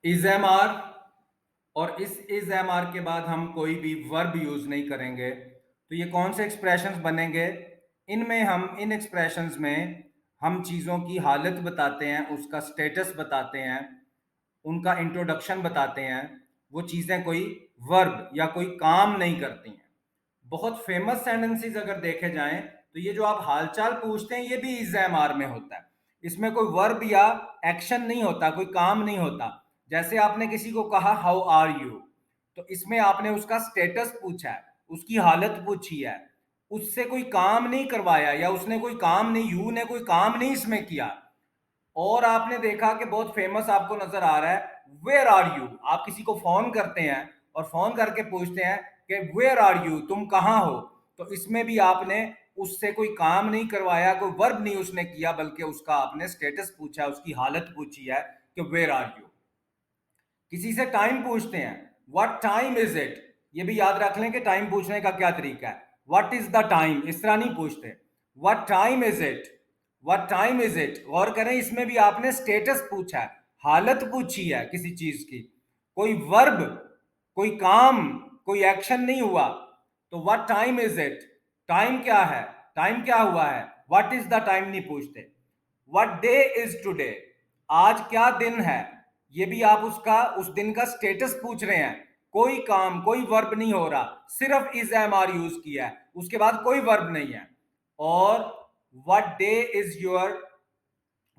Is M R, और इस is M R के बाद हम कोई भी वर्ब यूज नहीं करेंगे। तो ये कौन से एक्सप्रेशंस बनेंगे? इनमें हम इन एक्सप्रेशंस में हम चीज़ों की हालत बताते हैं, उसका स्टेटस बताते हैं, उनका इंट्रोडक्शन बताते हैं। वो चीज़ें कोई वर्ब या कोई काम नहीं करती हैं। बहुत फेमस सेंटेंसेस अगर देखे जाएं तो ये जो आप हालचाल पूछते हैं ये भी इज एम आर में होता है। इसमें कोई वर्ब या एक्शन नहीं होता, कोई काम नहीं होता। जैसे आपने किसी को कहा हाउ आर यू, तो इसमें आपने उसका स्टेटस पूछा है, उसकी हालत पूछी है, उससे कोई काम नहीं करवाया या उसने कोई काम नहीं, यू ने कोई काम नहीं इसमें किया। और आपने देखा कि बहुत फेमस आपको नजर आ रहा है वेयर आर यू। आप किसी को फोन करते हैं और फोन करके पूछते हैं कि वेयर आर यू, तुम कहाँ हो। तो इसमें भी आपने उससे कोई काम नहीं करवाया, कोई वर्ब नहीं उसने किया, बल्कि उसका आपने स्टेटस पूछा, उसकी हालत पूछी है कि वेयर आर यू। किसी से टाइम पूछते हैं, व्हाट टाइम इज इट। ये भी याद रख लें कि टाइम पूछने का क्या तरीका है। व्हाट इज द टाइम, इस तरह नहीं पूछते। What time is it, what time is it. गौर करें, इसमें भी आपने स्टेटस पूछा है, हालत पूछी है किसी चीज की। कोई वर्ब, कोई काम, कोई एक्शन नहीं हुआ। तो what time is it, time क्या है, टाइम क्या हुआ है। व्हाट इज द टाइम नहीं पूछते। व्हाट डे इज टुडे, आज क्या दिन है। ये भी आप उसका, उस दिन का स्टेटस पूछ रहे हैं। कोई काम, कोई वर्ब नहीं हो रहा, सिर्फ इज एम आर यूज किया है, उसके बाद कोई वर्ब नहीं है। और what day is your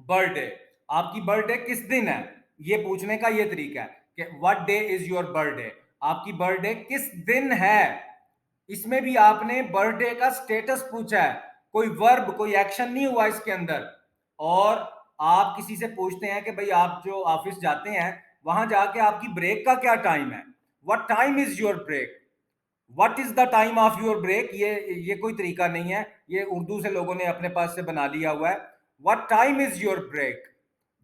birthday, आपकी बर्थडे किस दिन है, ये पूछने का ये तरीका है कि what day is your birthday, आपकी बर्थडे किस दिन है। इसमें भी आपने बर्थडे का स्टेटस पूछा है, कोई वर्ब, कोई एक्शन नहीं हुआ इसके अंदर। और आप किसी से पूछते हैं कि भाई आप जो ऑफिस जाते हैं वहां जाके आपकी ब्रेक का क्या टाइम है। What time is your break, what is the time of your break. ये कोई तरीका नहीं है, ये उर्दू से लोगों ने अपने पास से बना लिया हुआ है। What time is your break.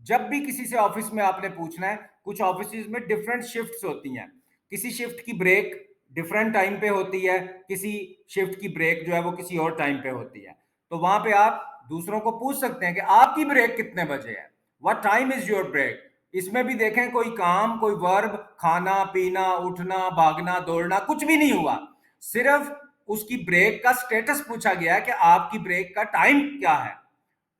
जब भी किसी से ऑफिस में आपने पूछना है, कुछ ऑफिस में डिफरेंट शिफ्ट्स होती हैं, किसी शिफ्ट की ब्रेक डिफरेंट टाइम पे होती है, किसी शिफ्ट की ब्रेक जो है वो किसी और टाइम पे होती है। तो वहां पे आप दूसरों को पूछ सकते हैं कि आपकी ब्रेक कितने बजे है, what time is your break. इसमें भी देखें, कोई काम, कोई वर्ब, खाना पीना, उठना, भागना, दौड़ना, कुछ भी नहीं हुआ। सिर्फ उसकी ब्रेक का स्टेटस पूछा गया है कि आपकी ब्रेक का टाइम क्या है।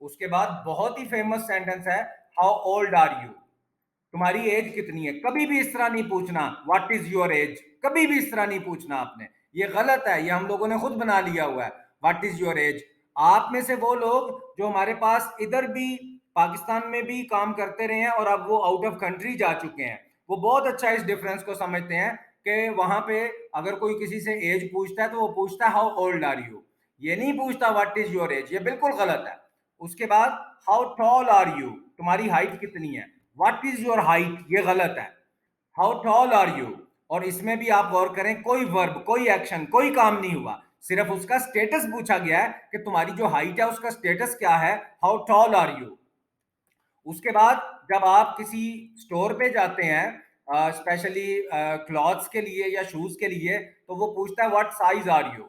उसके बाद बहुत ही फेमस सेंटेंस है, हाउ ओल्ड आर यू, तुम्हारी एज कितनी है। कभी भी इस तरह नहीं पूछना व्हाट इज योर एज, कभी भी इस तरह नहीं पूछना आपने। ये गलत है, ये हम लोगों ने खुद बना लिया हुआ है, व्हाट इज योर एज। आप में से वो लोग जो हमारे पास इधर भी पाकिस्तान में भी काम करते रहे हैं और अब वो आउट ऑफ कंट्री जा चुके हैं, वो बहुत अच्छा इस डिफरेंस को समझते हैं कि वहां पे अगर कोई किसी से एज पूछता है तो वो पूछता है हाउ ओल्ड आर यू, ये नहीं पूछता व्हाट इज योर एज। ये बिल्कुल गलत है। उसके बाद हाउ टॉल आर यू, तुम्हारी हाइट कितनी है। व्हाट इज योर हाइट, ये गलत है, हाउ टॉल आर यू। और इसमें भी आप गौर करें, कोई वर्ब, कोई एक्शन, कोई काम नहीं हुआ, सिर्फ उसका स्टेटस पूछा गया है कि तुम्हारी जो हाइट है उसका स्टेटस क्या है, हाउ टॉल आर यू। उसके बाद जब आप किसी स्टोर पे जाते हैं स्पेशली क्लॉथ्स के लिए या शूज के लिए, तो वो पूछता है व्हाट साइज आर यू।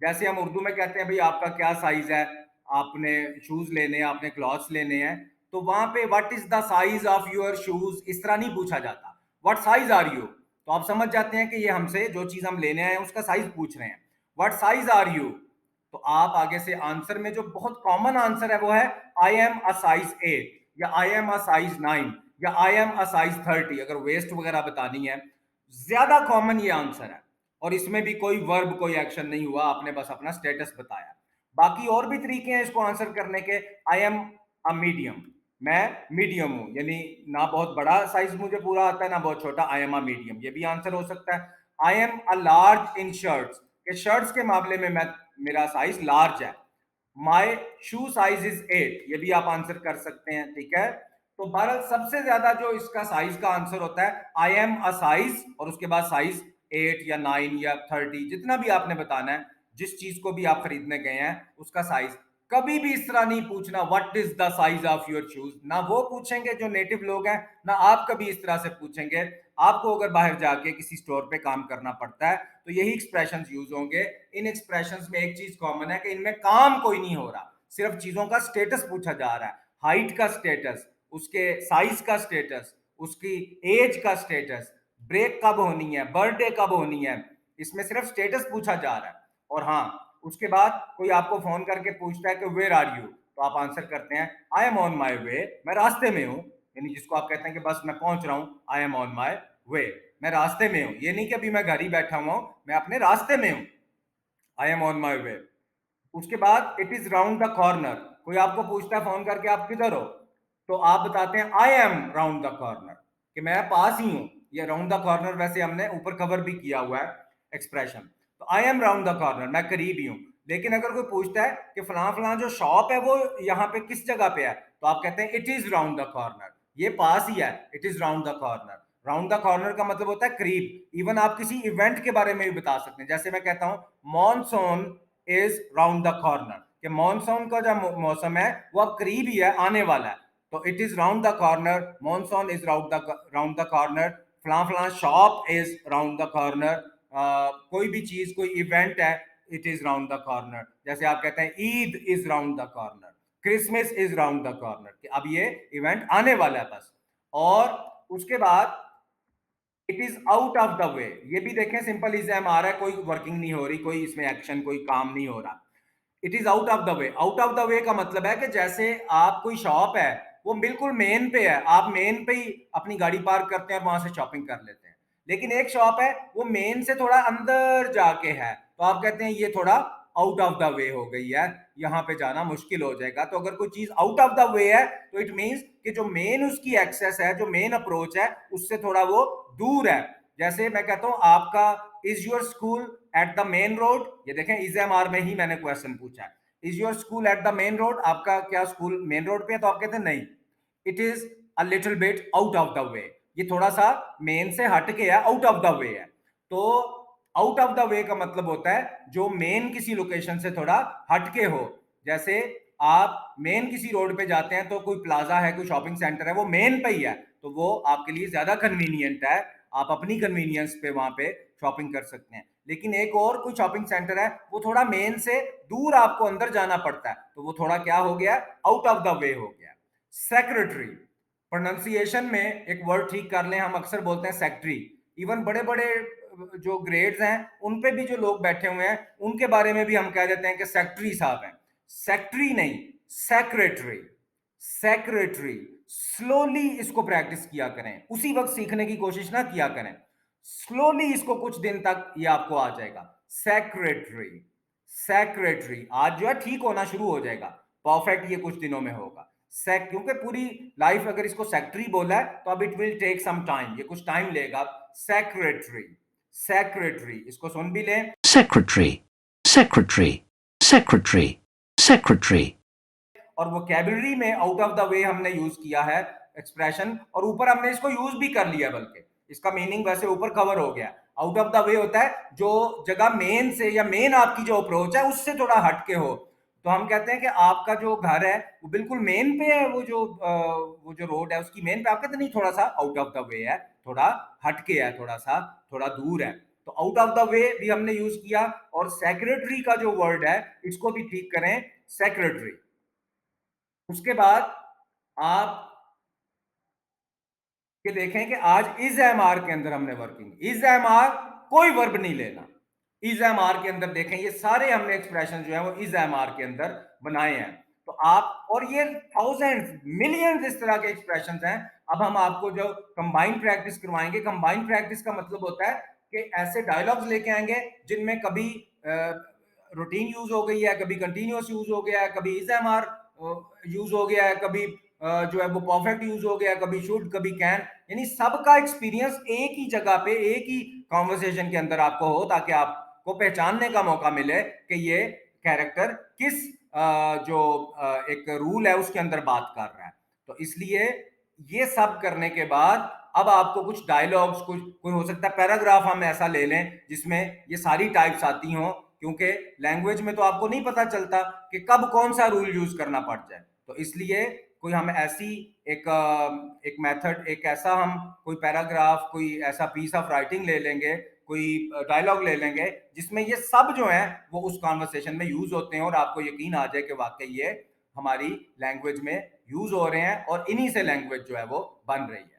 जैसे हम उर्दू में कहते हैं भाई आपका क्या साइज है, आपने शूज लेने हैं, आपने क्लॉथ्स लेने हैं, तो वहां पे what is the size of your shoes इस तरह नहीं पूछा जाता, व्हाट साइज आर यू। तो आप समझ जाते हैं कि ये हमसे जो चीज हम लेने आए हैं उसका साइज पूछ रहे हैं, व्हाट साइज आर यू। तो आप आगे से आंसर में जो बहुत कॉमन आंसर है वो है आई एम अ साइज 8 या आई एम अ साइज 9 या आई एम अ साइज 30, अगर वेस्ट वगैरह बतानी है। ज्यादा कॉमन ये आंसर है। और इसमें भी कोई वर्ब, कोई एक्शन नहीं हुआ, आपने बस अपना स्टेटस बताया। बाकी और भी तरीके हैं इसको आंसर करने के। आई एम अ मीडियम, मैं मीडियम हूं, यानी ना बहुत बड़ा साइज मुझे पूरा आता है ना बहुत छोटा, आई एम अ मीडियम, ये भी आंसर हो सकता है। I am a large in shirts, के शर्ट्स के मामले में मैं, मेरा साइज लार्ज है। माई शू साइज इज 8, ये भी आप आंसर कर सकते हैं, ठीक है। तो बहरहाल सबसे ज्यादा जो इसका साइज का आंसर होता है आई एम अ साइज, और उसके बाद साइज 8 या 9 या 30, जितना भी आपने बताना है, जिस चीज को भी आप खरीदने गए हैं उसका साइज। कभी भी इस तरह नहीं पूछना what is the size of your shoes, ना वो पूछेंगे जो नेटिव लोग हैं, ना आप कभी इस तरह से पूछेंगे। आपको अगर बाहर जाके किसी स्टोर पे काम करना पड़ता है तो यही एक्सप्रेशंस यूज होंगे। इन एक्सप्रेशंस में एक चीज कॉमन है कि इनमें काम कोई नहीं हो रहा, सिर्फ चीजों का स्टेटस पूछा जा रहा है, हाइट का स्टेटस, उसके साइज का स्टेटस, उसकी एज का स्टेटस, ब्रेक कब होनी है, बर्थडे कब होनी है, इसमें सिर्फ स्टेटस पूछा जा रहा है। और हाँ, उसके बाद कोई आपको फोन करके पूछता है कि वेयर आर यू, तो आप आंसर करते हैं आई एम ऑन माई वे, मैं रास्ते में हूँ। यानी जिसको आप कहते हैं कि बस मैं पहुंच रहा हूँ, आई एम ऑन माई वे, मैं रास्ते में हूँ। ये नहीं कि अभी मैं घर ही बैठा हुआ हूँ, मैं अपने रास्ते में हूँ, आई एम ऑन माई वे। उसके बाद it is round the corner, कोई आपको पूछता है फोन करके आप किधर हो, तो आप बताते हैं I am round the corner, कि मैं पास ही हूं। ये राउंड द कॉर्नर वैसे हमने ऊपर कवर भी किया हुआ है एक्सप्रेशन। तो I am round the corner, मैं करीब ही हूं। लेकिन अगर कोई पूछता है कि फलां फलां जो शॉप है वो यहाँ पे किस जगह पे है, तो आप कहते हैं it is round the corner, ये पास ही है, it is round the corner. Round the corner का मतलब होता है करीब। इवन आप किसी इवेंट के बारे में भी बता सकते हैं, जैसे मैं कहता हूं monsoon is round the corner, कि मॉनसून का जो मौसम है वो अब करीब ही है, आने वाला है। तो it is round the corner, monsoon is round the corner, फलां फलां shop is round the corner, कोई भी चीज, कोई इवेंट है, it is round the corner. जैसे आप कहते हैं Eid is round the corner, Christmas is round the corner, कि अब ये इवेंट आने वाला है बस। और उसके बाद it is out of the way, ये भी देखें सिंपल इज एम आ रहा है, कोई वर्किंग नहीं हो रही, कोई इसमें एक्शन, कोई काम नहीं हो रहा। It is out of the way, out of the way का मतलब है कि जैसे आप कोई शॉप है वो बिल्कुल मेन पे है, आप मेन पे ही अपनी गाड़ी पार्क करते हैं और वहां से शॉपिंग कर लेते हैं। लेकिन एक शॉप है वो मेन से थोड़ा अंदर जाके है, तो आप कहते हैं ये थोड़ा आउट ऑफ द वे हो गई है, यहाँ पे जाना मुश्किल हो जाएगा। तो अगर कोई चीज आउट ऑफ द वे है तो इट मीन्स कि जो मेन उसकी एक्सेस है, जो मेन अप्रोच है, उससे थोड़ा वो दूर है। जैसे मैं कहता हूं आपका is your school at the main road, ये देखें इज एम आर में ही मैंने क्वेश्चन पूछा है, is your school at the main road, आपका क्या स्कूल मेन रोड पे है, तो आप कहते हैं नहीं, it is a little bit out of the way, ये थोड़ा सा मेन से हट के है, आउट ऑफ द वे है। तो आउट ऑफ द वे का मतलब होता है जो मेन किसी लोकेशन से थोड़ा हटके हो। जैसे आप मेन किसी रोड पे जाते हैं तो कोई प्लाजा है, कोई शॉपिंग सेंटर है, वो मेन पे ही है, तो वो आपके लिए ज्यादा कन्वीनियंट है, आप अपनी कन्वीनियंस पे वहां पे शॉपिंग कर सकते हैं। लेकिन एक और कोई शॉपिंग सेंटर है वो थोड़ा मेन से दूर आपको अंदर जाना पड़ता है, तो वो थोड़ा क्या हो गया, आउट ऑफ द वे हो गया। सेक्रेटरी, प्रोनाउंसिएशन में एक वर्ड ठीक कर लें, हम अक्सर बोलते हैं सेक्रेटरी। इवन बड़े बड़े जो ग्रेड्स हैं उन पे भी जो लोग बैठे हुए हैं उनके बारे में भी हम कह देते हैं कि सेक्रेटरी साहब हैं। सेक्रेटरी नहीं, सेक्रेटरी, सेक्रेटरी। स्लोली इसको प्रैक्टिस किया करें, उसी वक्त सीखने की कोशिश ना किया करें, स्लोली इसको कुछ दिन तक ये आपको आ जाएगा। सेक्रेटरी, सेक्रेटरी आज जो है ठीक होना शुरू हो जाएगा, परफेक्ट ये कुछ दिनों में होगा। सेक क्योंकि पूरी लाइफ अगर इसको सेक्रेटरी बोला है तो अब it will take some time, ये कुछ टाइम लेगा। सेक्रेटरी, सेक्रेटरी, इसको सुन भी लें, secretary, secretary, secretary, secretary, और वोकैबुलरी में आउट ऑफ द वे हमने यूज किया है एक्सप्रेशन, और ऊपर हमने इसको यूज भी कर लिया, बल्कि इसका मीनिंग वैसे ऊपर कवर हो गया। आउट ऑफ द वे होता है जो जगह मेन से या मेन आपकी जो अप्रोच है उससे थोड़ा हटके हो। तो हम कहते हैं कि आपका जो घर है वो बिल्कुल मेन पे है, वो जो रोड है उसकी मेन पे, आप कहते नहीं थोड़ा सा आउट ऑफ द वे है, थोड़ा हटके है, थोड़ा सा, थोड़ा दूर है। तो आउट ऑफ द वे भी हमने यूज किया। और सेक्रेटरी का जो वर्ड है इसको भी ठीक करें, सेक्रेटरी। उसके बाद आप ये देखें कि आज इज एम आर के अंदर हमने वर्किंग, इज एम आर कोई वर्ब नहीं लेना। इज एम आर के अंदर देखें ये सारे हमने एक्सप्रेशन जो है वो इज एम आर के अंदर बनाए हैं। तो आप, और ये थाउजेंड्स मिलियंस इस तरह के एक्सप्रेशन हैं। अब हम आपको जो कंबाइंड प्रैक्टिस करवाएंगे, कंबाइंड प्रैक्टिस का मतलब होता है कि ऐसे डायलॉग्स लेके आएंगे जिनमें कभी रूटीन यूज हो गई है, कभी कंटिन्यूअस यूज हो गया है, कभी इज एम आर यूज हो गया है, कभी जो है वो परफेक्ट यूज हो गया, कभी शुड, कभी कैन। यानी सबका एक्सपीरियंस एक ही जगह पे, एक ही कॉन्वर्सेशन के अंदर आपको हो, ताकि आपको पहचानने का मौका मिले कि ये कैरेक्टर किस एक रूल है उसके अंदर बात कर रहा है। तो इसलिए ये सब करने के बाद अब आपको कुछ डायलॉग्स, कुछ कोई हो सकता है पैराग्राफ हम ऐसा ले लें जिसमें ये सारी टाइप्स आती हों, क्योंकि लैंग्वेज में तो आपको नहीं पता चलता कि कब कौन सा रूल यूज करना पड़ जाए। तो इसलिए कोई हम ऐसी एक मेथड, एक ऐसा हम कोई पैराग्राफ, कोई ऐसा पीस ऑफ राइटिंग ले लेंगे, कोई डायलॉग ले लेंगे जिसमें ये सब जो है वो उस कॉन्वर्सेशन में यूज होते हैं, और आपको यकीन आ जाए कि वाकई ये हमारी लैंग्वेज में यूज हो रहे हैं और इन्हीं से लैंग्वेज जो है वो बन रही है।